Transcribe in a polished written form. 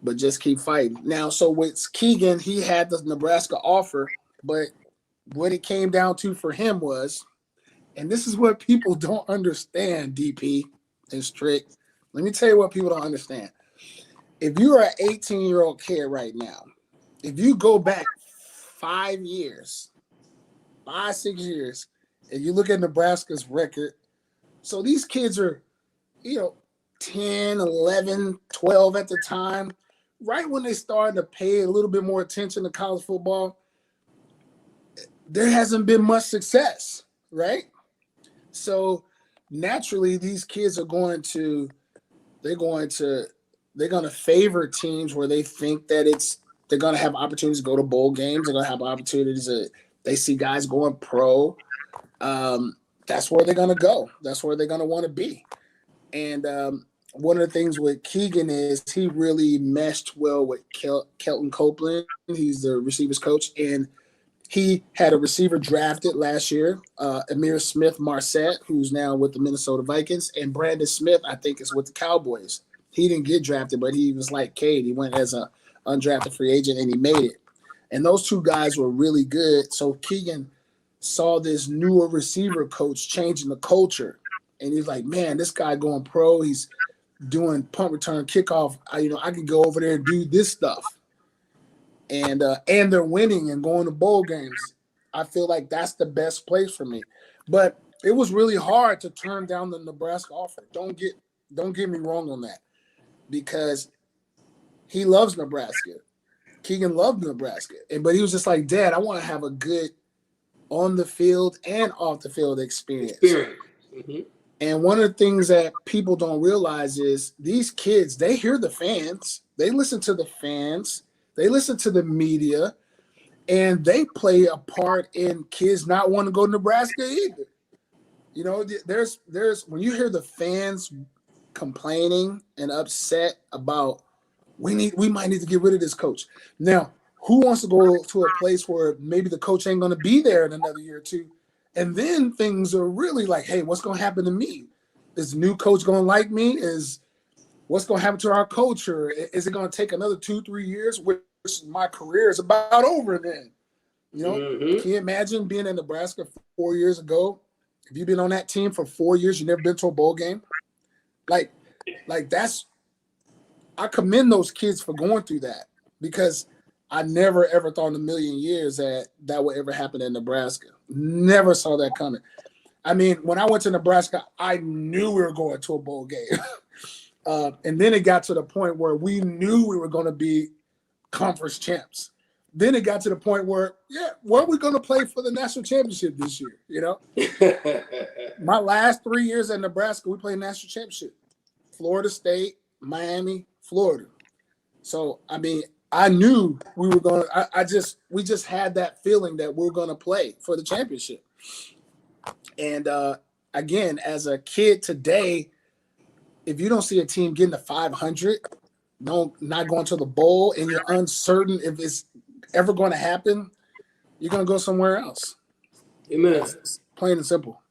but just keep fighting. Now, so with Keegan, he had the Nebraska offer, but what it came down to for him was, and this is what people don't understand, DP and Strick. Let me tell you what people don't understand. If you are an 18-year-old kid right now, if you go back 5 years, 6 years, and you look at Nebraska's record, so these kids are, 10, 11, 12 at the time, right when they started to pay a little bit more attention to college football, there hasn't been much success, right? So naturally, these kids are going to favor teams where they think that they're going to have opportunities to go to bowl games. They're going to have opportunities they see guys going pro. That's where they're going to go. That's where they're going to want to be. And one of the things with Keegan is he really meshed well with Kelton Copeland. He's the receivers coach, and he had a receiver drafted last year, Amir Smith-Marset, who's now with the Minnesota Vikings, and Brandon Smith, I think, is with the Cowboys. He didn't get drafted, but he was like Cade. He went as an undrafted free agent, and he made it. And those two guys were really good. So Keegan saw this newer receiver coach changing the culture, and he's like, man, this guy going pro. He's doing punt return, kickoff. I could go over there and do this stuff. And they're winning and going to bowl games. I feel like that's the best place for me. But it was really hard to turn down the Nebraska offer. Don't get me wrong on that, because he loves Nebraska. Keegan loved Nebraska, but he was just like, Dad, I want to have a good on the field and off the field experience. Mm-hmm. And one of the things that people don't realize is these kids, they hear the fans, they listen to the fans. They listen to the media, and they play a part in kids not wanting to go to Nebraska either. There's when you hear the fans complaining and upset about we might need to get rid of this coach. Now, who wants to go to a place where maybe the coach ain't going to be there in another year or two, and then things are really like, hey, what's going to happen to me? Is the new coach going to like me? What's going to happen to our culture? Is it going to take another 2-3 years? Which my career is about over then. Mm-hmm. Can you imagine being in Nebraska 4 years ago? If you've been on that team for 4 years, you've never been to a bowl game. Like that's, I commend those kids for going through that, because I never, ever thought in a million years that would ever happen in Nebraska. Never saw that coming. I mean, when I went to Nebraska, I knew we were going to a bowl game. And then it got to the point where we knew we were going to be conference champs. Then it got to the point where, where are we going to play for the national championship this year? My last 3 years at Nebraska, we played national championship. Florida State, Miami, Florida. So, I mean, I knew we were going to – we just had that feeling that we were going to play for the championship. And, again, as a kid today, if you don't see a team getting to 500 – not going to the bowl, and you're uncertain if it's ever going to happen, you're going to go somewhere else. Amen. It's plain and simple.